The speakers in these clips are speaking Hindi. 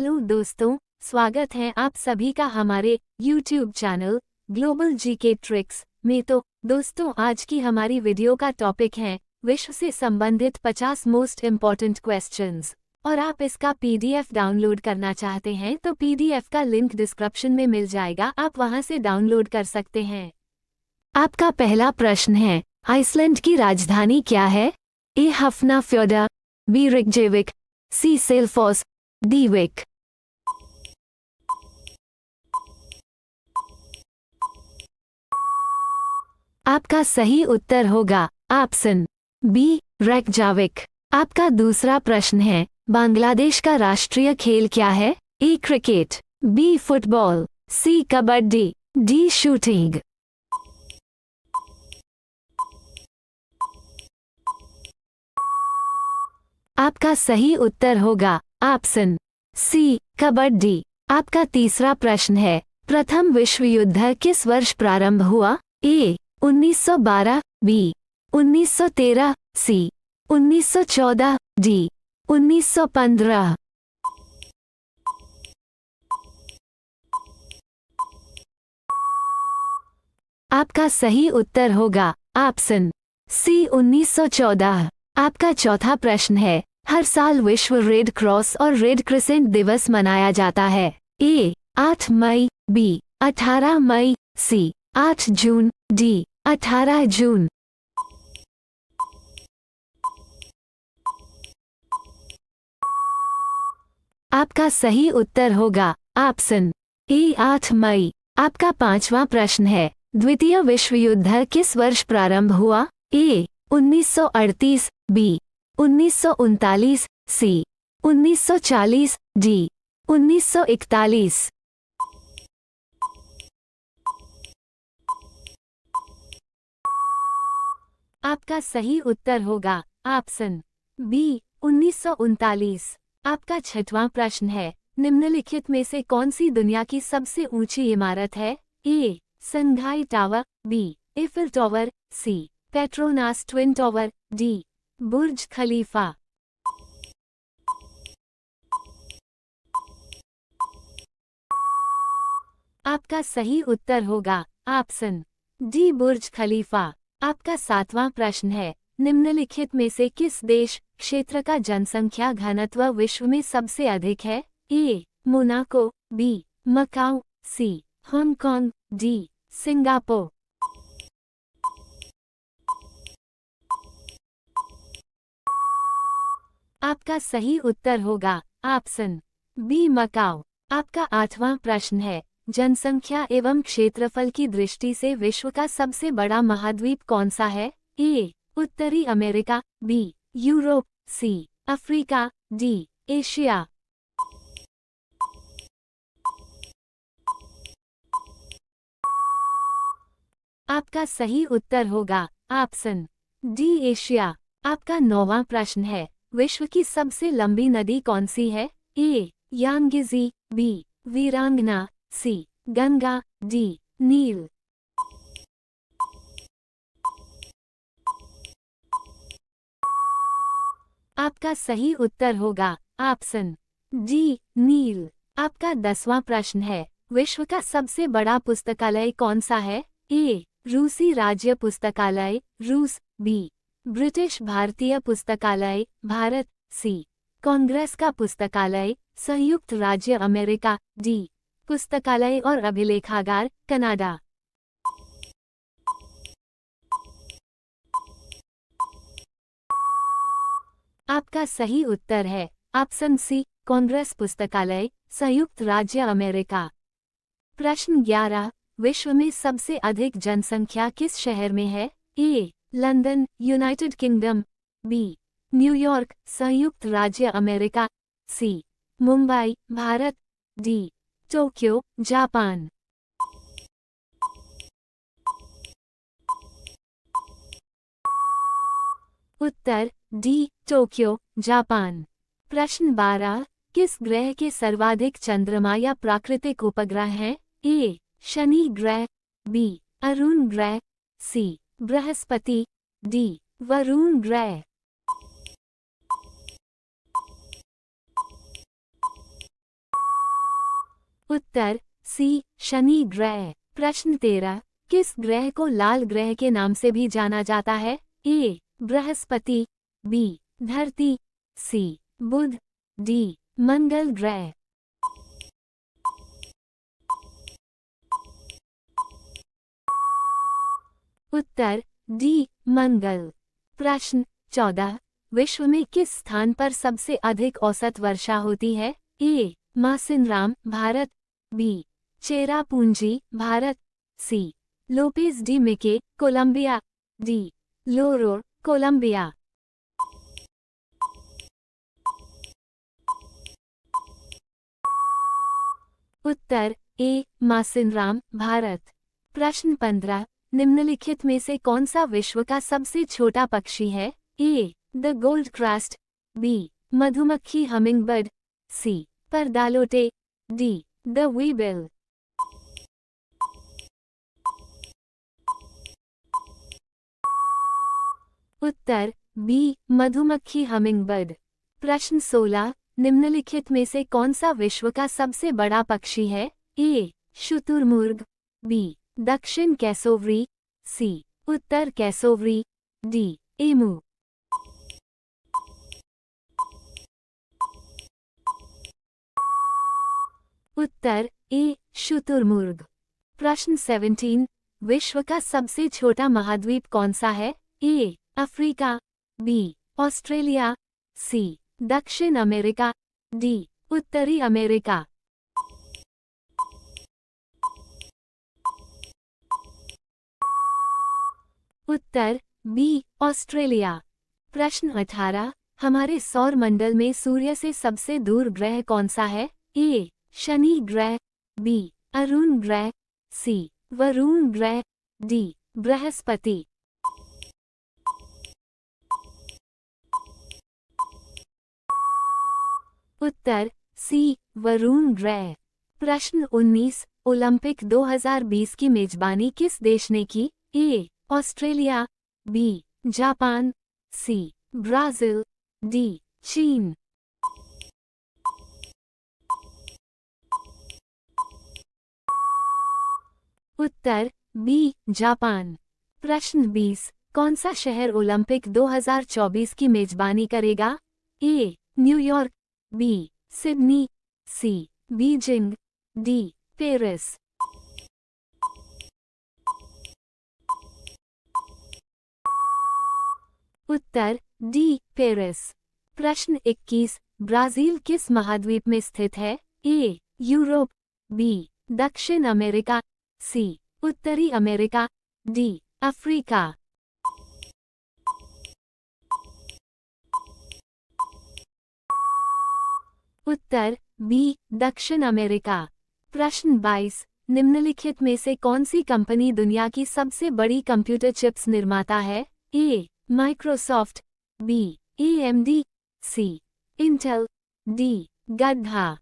हेलो दोस्तों, स्वागत है आप सभी का हमारे YouTube channel global GK tricks में। तो दोस्तों, आज की हमारी वीडियो का टॉपिक है विश्व से संबंधित 50 मोस्ट इम्पॉर्टेंट क्वेश्चंस। और आप इसका PDF डाउनलोड करना चाहते हैं तो PDF का लिंक डिस्क्रिप्शन में मिल जाएगा, आप वहां से डाउनलोड कर सकते हैं। आपका पहला प्रश्न है, आइसलैंड की राजधानी क्या है? ए हफनाफ्योर्ड, बी रिकजेविक, सी सेल्फोस, डी विक। आपका सही उत्तर होगा ऑप्शन बी रेकजाविक। आपका दूसरा प्रश्न है, बांग्लादेश का राष्ट्रीय खेल क्या है? ए क्रिकेट, बी फुटबॉल, सी कबड्डी, डी शूटिंग। आपका सही उत्तर होगा ऑप्शन सी कबड्डी। आपका तीसरा प्रश्न है, प्रथम विश्व युद्ध किस वर्ष प्रारंभ हुआ? ए 1912, बी 1913, सी 1914, डी 1915। आपका सही उत्तर होगा ऑप्शन सी 1914। आपका चौथा प्रश्न है, हर साल विश्व रेड क्रॉस और रेड क्रिसेंट दिवस मनाया जाता है। ए 8 मई, बी 18 मई, सी 8 जून, डी 18 जून। आपका सही उत्तर होगा ऑप्शन ए 8 मई। आपका पांचवा प्रश्न है, द्वितीय विश्व युद्ध किस वर्ष प्रारंभ हुआ? ए 1938, बी 1939, सी 1940, डी 1941। आपका सही उत्तर होगा ऑप्शन बी 1939। आपका छठवां प्रश्न है, निम्नलिखित में से कौन सी दुनिया की सबसे ऊंची इमारत है? ए संघाई टावर, बी एफिल टावर, सी पेट्रोनास ट्विन टावर, डी बुर्ज खलीफा। आपका सही उत्तर होगा ऑप्शन डी बुर्ज खलीफा। आपका सातवां प्रश्न है, निम्नलिखित में से किस देश क्षेत्र का जनसंख्या घनत्व विश्व में सबसे अधिक है? ए मोनाको, बी मकाऊ, सी हांगकांग, डी सिंगापुर। आपका सही उत्तर होगा ऑप्शन बी मकाऊ। आपका आठवां प्रश्न है, जनसंख्या एवं क्षेत्रफल की दृष्टि से विश्व का सबसे बड़ा महाद्वीप कौन सा है? ए उत्तरी America, B Europe, C Africa, D Asia. आपका सही उत्तर होगा ऑप्शन डी एशिया। आपका नौवां प्रश्न है, विश्व की सबसे लंबी नदी कौन सी है? ए यांगजी, बी वीरांगना, सी गंगा, डी नील। आपका सही उत्तर होगा ऑप्शन डी नील। आपका 10वां प्रश्न है, विश्व का सबसे बड़ा पुस्तकालय कौन सा है? ए रूसी राज्य पुस्तकालय रूस, बी ब्रिटिश भारतीय पुस्तकालय भारत, सी कांग्रेस का पुस्तकालय संयुक्त राज्य अमेरिका, डी पुस्तकालय और अभिलेखागार कनाडा। आपका सही उत्तर है ऑप्शन सी कांग्रेस पुस्तकालय संयुक्त राज्य अमेरिका। प्रश्न 11, विश्व में सबसे अधिक जनसंख्या किस शहर में है? A London United Kingdom, B New York संयुक्त राज्य America, C Mumbai Bharat, D Tokyo Japan. उत्तर डी टोक्यो जापान। प्रश्न 12, किस ग्रह के सर्वाधिक चंद्रमा या प्राकृतिक उपग्रह हैं? ए शनि ग्रह, बी अरुण ग्रह, सी बृहस्पति, डी वरुण ग्रह। उत्तर सी शनि ग्रह। प्रश्न 13, किस ग्रह को लाल ग्रह के नाम से भी जाना जाता है? ए बृहस्पति, बी धरती, सी बुध, डी मंगल ग्रह। उत्तर डी मंगल। प्रश्न 14, विश्व में किस स्थान पर सबसे अधिक औसत वर्षा होती है? ए मासिनराम, भारत, बी चेरापूंजी, भारत, सी लोपेज डी मिके, कोलंबिया, डी लोरो, कोलंबिया। उत्तर ए मासिनराम, भारत। प्रश्न 15, निम्नलिखित में से कौन सा विश्व का सबसे छोटा पक्षी है? A the goldcrest, B मधुमक्खी hummingbird, C pardalote, D the weebill. उत्तर बी मधुमक्खी हमिंगबर्ड। प्रश्न 16, निम्नलिखित में से कौन सा विश्व का सबसे बड़ा पक्षी है? ए शुतुरमुर्ग, बी दक्षिण कैसोवरी, सी उत्तर कैसोवरी, डी एमू। उत्तर ए शुतुरमुर्ग। प्रश्न 17, विश्व का सबसे छोटा महाद्वीप कौन सा है? ए अफ्रीका, बी ऑस्ट्रेलिया, सी दक्षिण अमेरिका, डी उत्तरी अमेरिका। उत्तर बी ऑस्ट्रेलिया। प्रश्न 18, हमारे सौर मंडल में सूर्य से सबसे दूर ग्रह कौन सा है? ए शनि ग्रह, बी अरुण ग्रह, सी वरुण ग्रह, डी बृहस्पति। उत्तर सी वरुण ग्रह। प्रश्न 19, ओलंपिक 2020 की मेजबानी किस देश ने की? A Australia, B Japan, C Brazil, D चीन। उत्तर बी जापान। प्रश्न 20, कौन सा शहर ओलंपिक 2024 की मेजबानी करेगा? ए न्यूयॉर्क, बी सिडनी, सी बीजिंग, डी पेरिस। उत्तर डी पेरिस। प्रश्न 21, ब्राजील किस महाद्वीप में स्थित है? ए यूरोप, बी दक्षिण अमेरिका, सी उत्तरी अमेरिका, डी अफ्रीका। उत्तर बी दक्षिण अमेरिका। प्रश्न 22, निम्नलिखित में से कौन सी कंपनी दुनिया की सबसे बड़ी कंप्यूटर चिप्स निर्माता है? A Microsoft, B AMD, C Intel, D गड्ढा।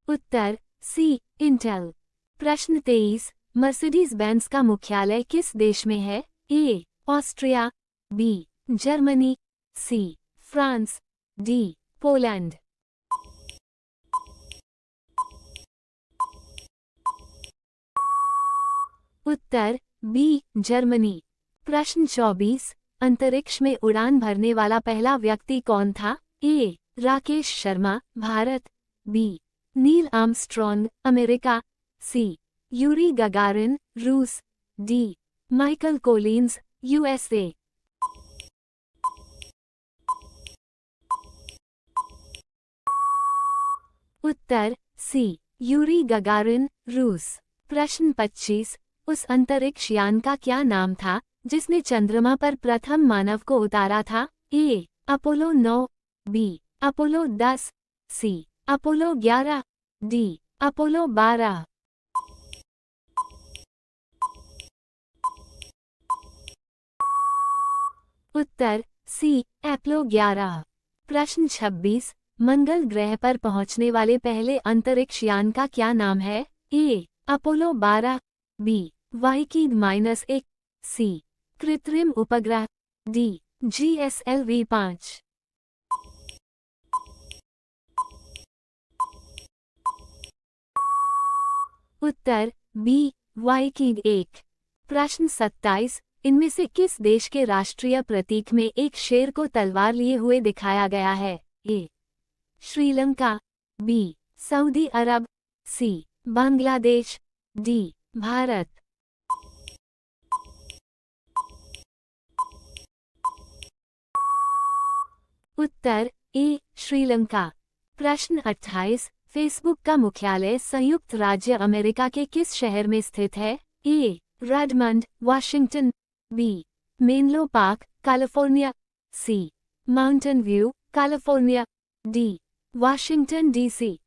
उत्तर सी इंटेल। प्रश्न 23, मर्सिडीज बेंज का मुख्यालय किस देश में है? A Austria, B Germany, C France, D Poland. उत्तर बी जर्मनी। प्रश्न 24, अंतरिक्ष में उड़ान भरने वाला पहला व्यक्ति कौन था? A Rakesh Sharma, Bharat, B Neil Armstrong, America, C Yuri Gagarin, रूस, डी माइकल कोलिन्स, यूएसए। उत्तर सी यूरी गगारिन, रूस। प्रश्न 25, उस अंतरिक्ष यान का क्या नाम था जिसने चंद्रमा पर प्रथम मानव को उतारा था? ए अपोलो 9, बी अपोलो 10, सी अपोलो 11, डी अपोलो 12। उत्तर सी अपोलो 11। प्रश्न 26, मंगल ग्रह पर पहुंचने वाले पहले अंतरिक्ष यान का क्या नाम है? ए अपोलो 12, बी वाइकिंग-1, सी कृत्रिम उपग्रह, डी GSLV-5। उत्तर बी वाइकिंग एक। प्रश्न 27, इनमें से किस देश के राष्ट्रीय प्रतीक में एक शेर को तलवार लिए हुए दिखाया गया है? ए श्रीलंका, बी सऊदी अरब, सी बांग्लादेश, डी भारत। उत्तर ए श्रीलंका। प्रश्न 28, फेसबुक का मुख्यालय संयुक्त राज्य अमेरिका के किस शहर में स्थित है? A Redmond, Washington, B Menlo Park, California, C Mountain View, California, D Washington DC.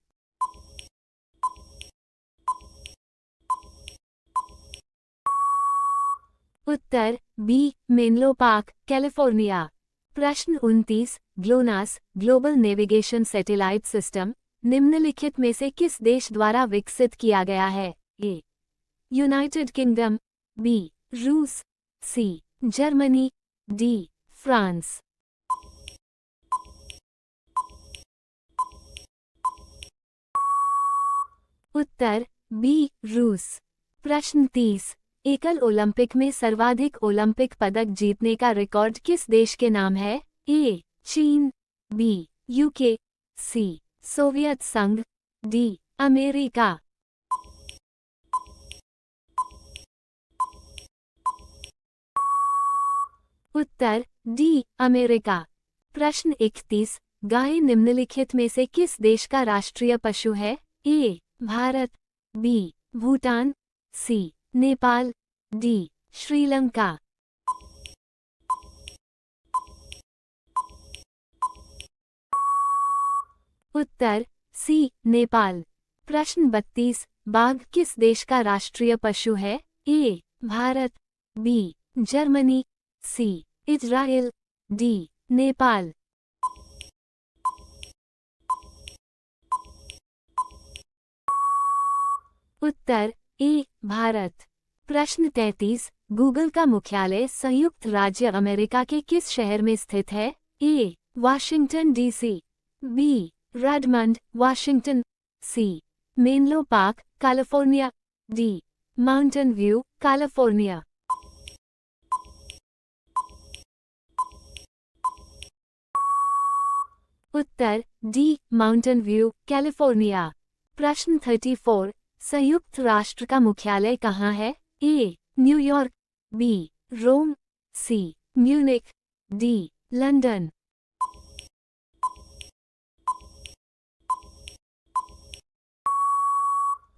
उत्तर बी मेनलो पार्क, कैलिफोर्निया। प्रश्न 29, GLONASS global navigation satellite system निम्नलिखित में से किस देश द्वारा विकसित किया गया है? ए यूनाइटेड किंगडम, बी रूस, सी जर्मनी, डी फ्रांस। उत्तर बी रूस। प्रश्न 30, एकल ओलंपिक में सर्वाधिक ओलंपिक पदक जीतने का रिकॉर्ड किस देश के नाम है? ए चीन, बी यूके, सी सोवियत संघ, डी अमेरिका। उत्तर डी अमेरिका। प्रश्न 31, गाय निम्नलिखित में से किस देश का राष्ट्रीय पशु है? A Bharat, B Bhutan, C Nepal, D Sri Lanka. उत्तर सी नेपाल। प्रश्न 32, बाघ किस देश का राष्ट्रीय पशु है? A Bharat, B Germany, C Israel, D Nepal. उत्तर ए भारत। प्रश्न 33, गूगल का मुख्यालय संयुक्त राज्य अमेरिका के किस शहर में स्थित है? A Washington DC, B Redmond, Washington, C Menlo Park, California, D Mountain View, California. उत्तर डी माउंटेन व्यू, कैलिफोर्निया। प्रश्न 34, संयुक्त राष्ट्र का मुख्यालय कहाँ है? A New York, B Rome, C Munich, D London.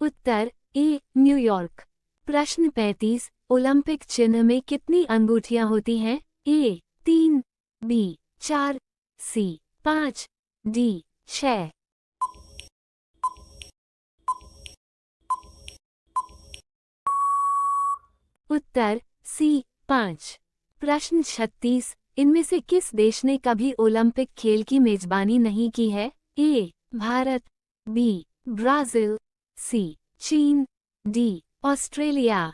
उत्तर ए न्यूयॉर्क। प्रश्न 35, ओलंपिक चिन्ह में कितनी अंगूठियां होती हैं? A 3, B 4, C 5, D 6। उत्तर सी 5। प्रश्न 36, इनमें से किस देश ने कभी ओलंपिक खेल की मेजबानी नहीं की है? ए भारत, बी ब्राजील, सी चीन, D Australia.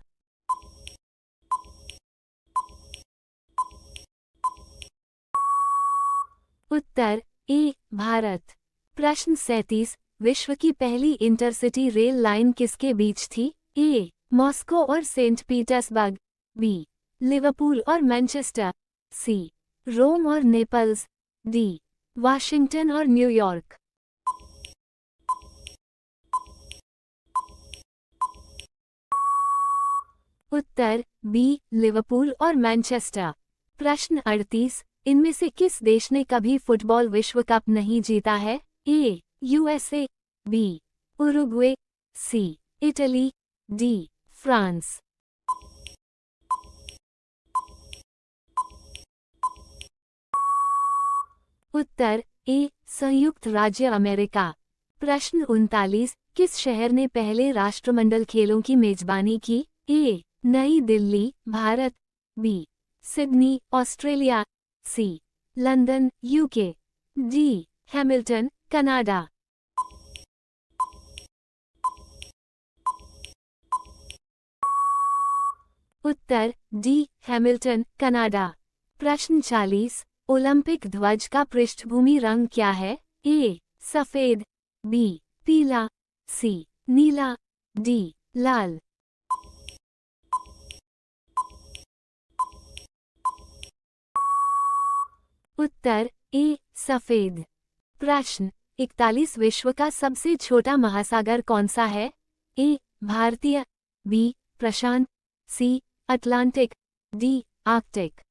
Uttar A Bharat. प्रश्न 37, विश्व की पहली इंटरसिटी रेल लाइन किसके बीच थी? ए मॉस्को और सेंट पीटर्सबर्ग, बी लिवरपूल और मैनचेस्टर, सी रोम और नेपल्स, डी वाशिंगटन और न्यूयॉर्क। उत्तर बी लिवरपूल और मैनचेस्टर। प्रश्न 38, इनमें से किस देश ने कभी फुटबॉल विश्व कप नहीं जीता है? A USA, B Uruguay, C Italy, D France. उत्तर ए संयुक्त राज्य अमेरिका। प्रश्न 39, किस शहर ने पहले राष्ट्रमंडल खेलों की मेजबानी की? A New Delhi, Bharat, B Sydney, Australia, C London, UK, D Hamilton, Canada. उत्तर डी हैमिल्टन, कनाडा। प्रश्न 40, ओलंपिक ध्वज का पृष्ठभूमि रंग क्या है? ए सफेद, बी पीला, सी नीला, डी लाल। उत्तर ए सफेद। प्रश्न 41 विश्व का सबसे छोटा महासागर कौन सा है? ए भारतीय, बी प्रशांत, सी अटलांटिक, डी आर्कटिक।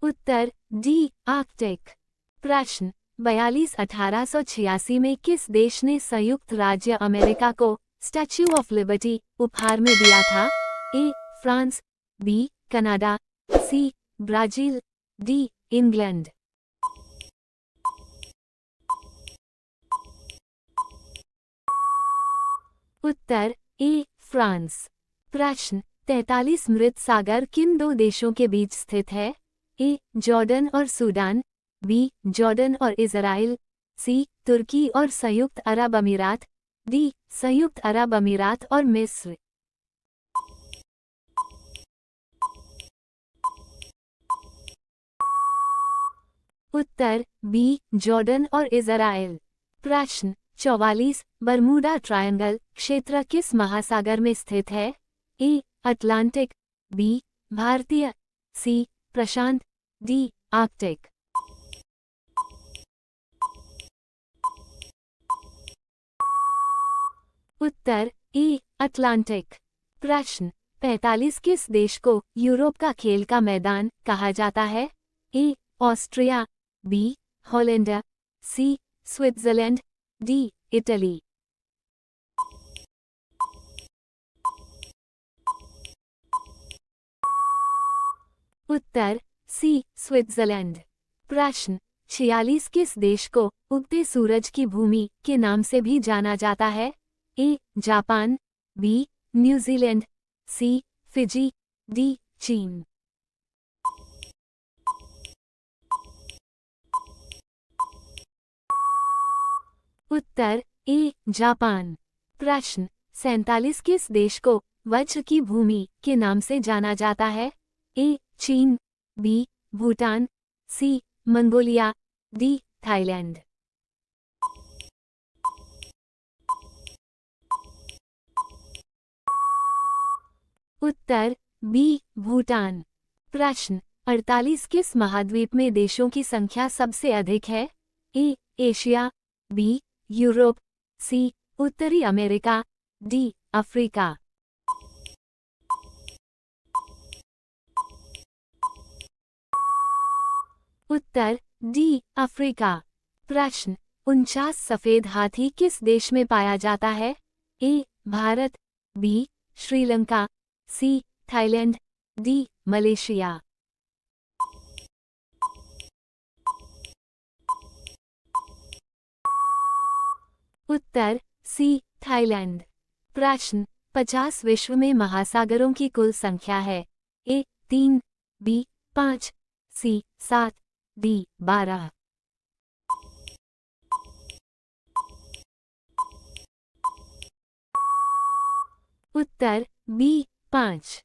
उत्तर डी आर्कटिक। प्रश्न 42 1886 में किस देश ने संयुक्त राज्य अमेरिका को स्टैच्यू ऑफ लिबर्टी उपहार में दिया था? A France, B Canada, C Brazil, D England. उत्तर ए फ्रांस। प्रश्न 43 मृत सागर किन दो देशों के बीच स्थित है? ए जॉर्डन और सूडान, बी जॉर्डन और इज़राइल, सी तुर्की और संयुक्त अरब अमीरात, डी संयुक्त अरब अमीरात और मिस्र। उत्तर बी जॉर्डन और इज़राइल। प्रश्न 44 बरमूडा ट्रायंगल क्षेत्र किस महासागर में स्थित है? ए अटलांटिक, बी भारतीय, सी प्रशांत, डी आर्कटिक। उत्तर ए अटलांटिक। प्रश्न 45 किस देश को यूरोप का खेल का मैदान कहा जाता है? A Austria, B Holland, C Switzerland, D Italy. Uttar C Switzerland. प्रश्न 46 किस देश को उगते सूरज की भूमि के नाम से भी जाना जाता है? A Japan, B New Zealand, C Fiji, D चीन। उत्तर ए जापान। प्रश्न 47 किस देश को वज्र की भूमि के नाम से जाना जाता है? ए चीन, बी भूटान, सी मंगोलिया, डी थाईलैंड। उत्तर बी भूटान। प्रश्न 48 किस महाद्वीप में देशों की संख्या सबसे अधिक है? ए एशिया, बी यूरोप, सी उत्तरी अमेरिका, डी अफ्रीका। उत्तर डी अफ्रीका। प्रश्न 49 सफेद हाथी किस देश में पाया जाता है? A Bharat, B Sri Lanka, C Thailand, D Malaysia. उत्तर सी थाईलैंड। प्रश्न 50 विश्व में महासागरों की कुल संख्या है? A 3, B 5, C 7, D 12। उत्तर बी 5।